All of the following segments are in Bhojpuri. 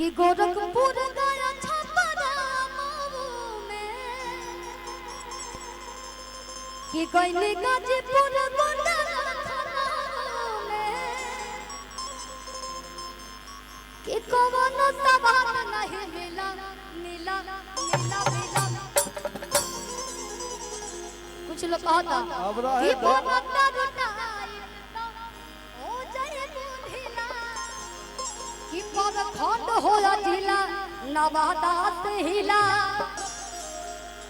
कि गोरखपुर गया छपरा मऊ में कि गइनी गाजीपुर गोंडा में कि कौन सवाल नहीं मिला मिला मिला मिला। कुछ लोग कहता कि बोलता रुटाई हो जाए बुढ़िला कि पर खंड होया जिला नवादा से हिला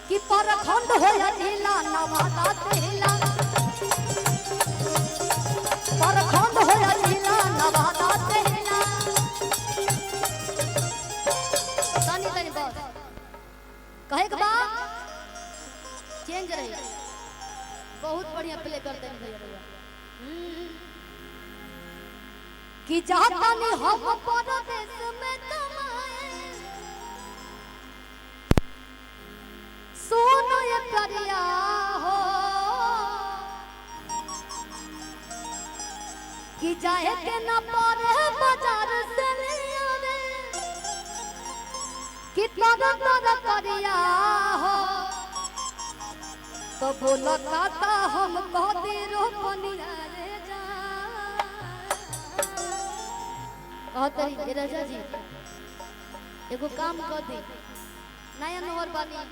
कि पर खंड होया जिला नवादा से हिला पर खंड होया जिला नवादा से हिला। तनी तनी बस कहे के बाद चेंज रही बहुत बढ़िया प्ले करते हैं भैया कि जाता नहीं हम परदेश में कमाए सोनो ये करिया हो कि जाए के न पड़े बाजार से लिया रे कि तोरा तोरा करिया हो तो बोला काता हम कहते रोपनिया रे जा कहते राजा जी एगो काम कर दी नया नहर बानी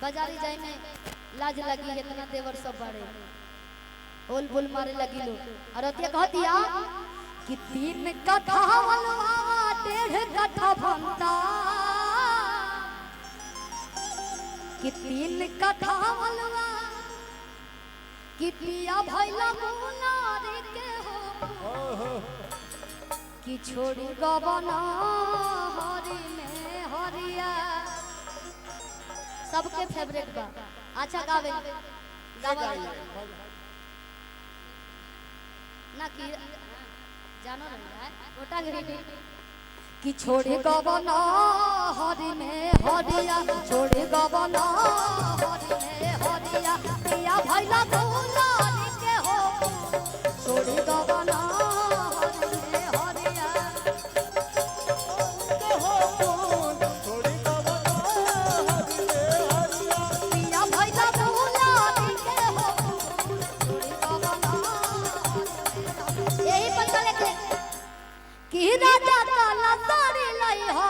बाजारी जाए में लाज लगी इतना देवर सब बड़े ओल बोल मारे लगी लो और अतिया कहतिया कि 3 कट्ठा वलवा 1.5 कट्ठा भंता कि 3 कट्ठा वलवा कि पिया भैला मुनारे के हो कि छोड़ी गबना हरी में हरिया सबके फेवरेट बा। अच्छा गावे ना कि जानो नहीं है गोटा गई कि छोड़ी गबना हरी में हरिया छोड़ी गबना हरी में हरिया पिया भैला मुनारे के हो छोड़ी गबना राजा काला साड़ी लाई हो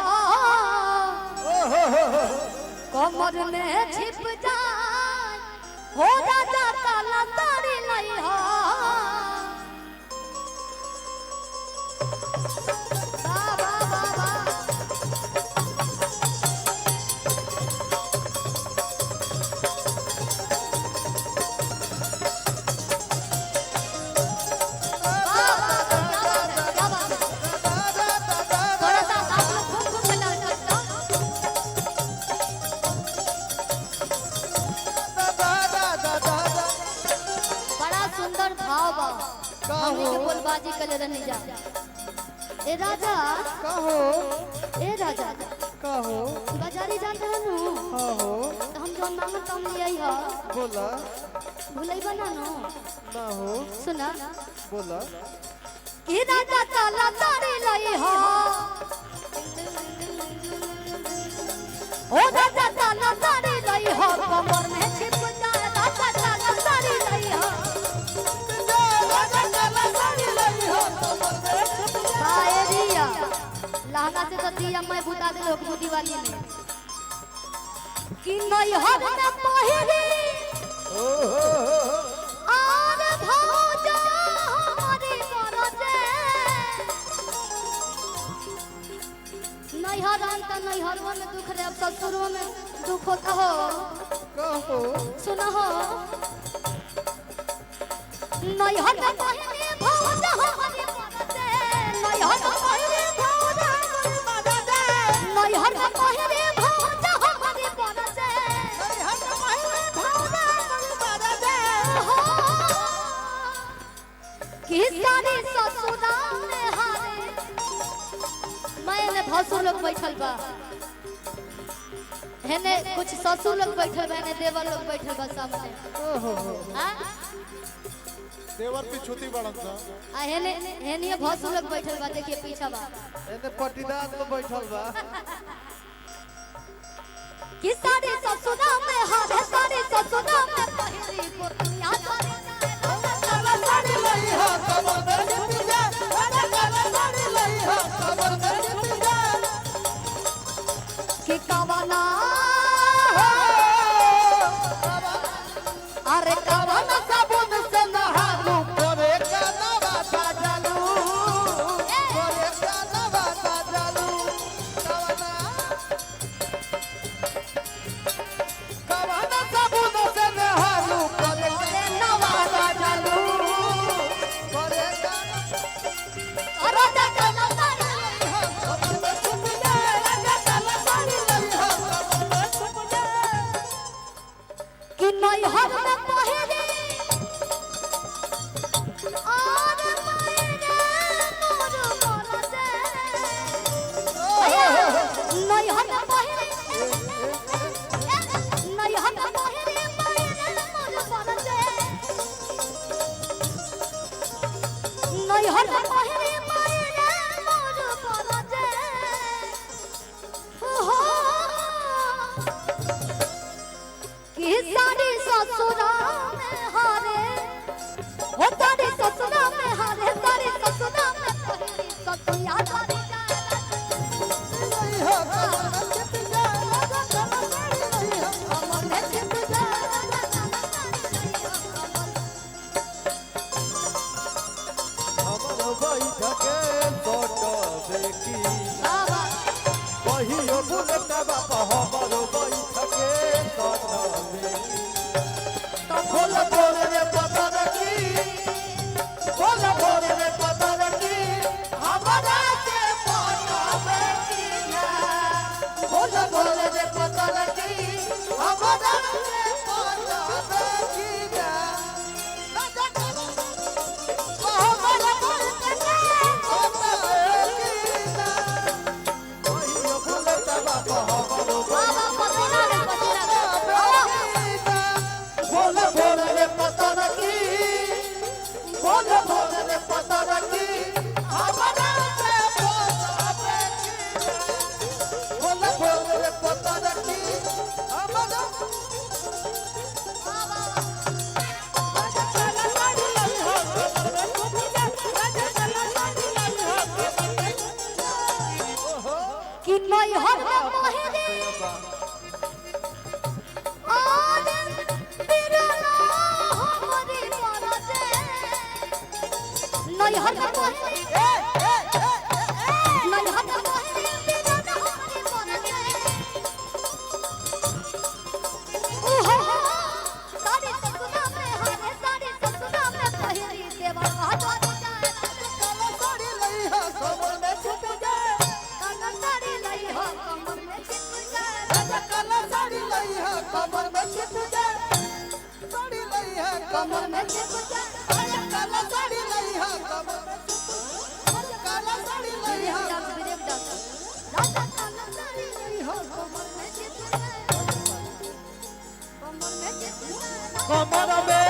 कमर में छिप जाए हो राजा काला साड़ी लाई हो बोलबाजी कर रहने जा ए राजा कहो ए राजा कहो बाजारी जाते हैं नु हां हो तो हम जो मांगत हम ले आई हो बोला भुलई बना नो ना हो सुना बोला कि राजा काला साड़ी लाई हो ओ राजा काला साड़ी लाई हो कमर में छिप जाए राजा काला साड़ी लाई हो लहंगा से तो दिया मैं बुता दे लोग बुदी वाली में कि नहीं हर में पहिरी और भौजा हमारी मरजे नहीं हर अंत नहीं हर में दुख रे अब ससुरों में दुख होता हो कहो सुना हो नहीं हर में पहिरी भौजा हमारी मरजे नहीं हर में पहिरी हर में पहिरे भौजा हमारी बरसे हर में पहिरे भौजा हमारी बरसे हो कि सारी ससुराल में हारे मैंने भसुर लोग बैठल बा हेने कुछ ससुर लोग बैठल बा ने देवर लोग बैठल बा सामने ओहो हां देवर पिछुती बड़न सा आ हेने हेनिए भसु लोग बैठल बा देखिए पीछा बा एने पटीदार तो बैठल बा कि सारे ससुरा में हारे सारे ससुरा में पहिली पोतिया करे काला साड़ी लई हो कमर में चिपक जा काला साड़ी लई हो कमर में चिपक जा कि कवना अरे कवना साबुन से नहालू करे काला बाजालू करे काला बाजालू कवना साबुन से नहालू करे काला बाजालू करे अरे काला साड़ी कमर में चिपक जा काला साड़ी लई हो कमर में चिपक जा कि नई हर में पहिली और मायने मोर मरसे नई हर में पहिली नई हर में पहिली मायने मोर मरसे नई हर में पहिली मायने मोर मरसे ओहो कि सारी ससुरा में हारे हो सारी ससुरा में हारे सारी ससुरा में पहिली ससुया सारी लई हो कमर में चिपक जा काला साड़ी लई हो कमर में छिप जा हमर बैठके बटबे की बाबा कहियो बुलता बाप हमर बैठके बटबे की बोल बोल रे पता की बोल बोल रे पता की हमरा के बटबे की ना बोल बोल रे पता की हमरा के बटबे की ना बाबा पतिना रे कि नई हर में पहिली और बिरला हमरी मरसे नई हर में पहिली नई हर में पहिली बिरला हमरी मरसे ओहो सारी ससुरा में हारे सारी ससुरा में पहिली देवा हाथों जाए काला साड़ी लई हो कमर में छिप जाए काला साड़ी लई हो कमर में छिप जाए काला साड़ी लई है कमर में छिप जाए साड़ी लई है कमर में छिप जाए काला साड़ी लई है कमर में काला साड़ी लई है ब्रेक डांस राजा काला साड़ी लई हो कमर में छिप जाए कमर में छिप जाए कमर में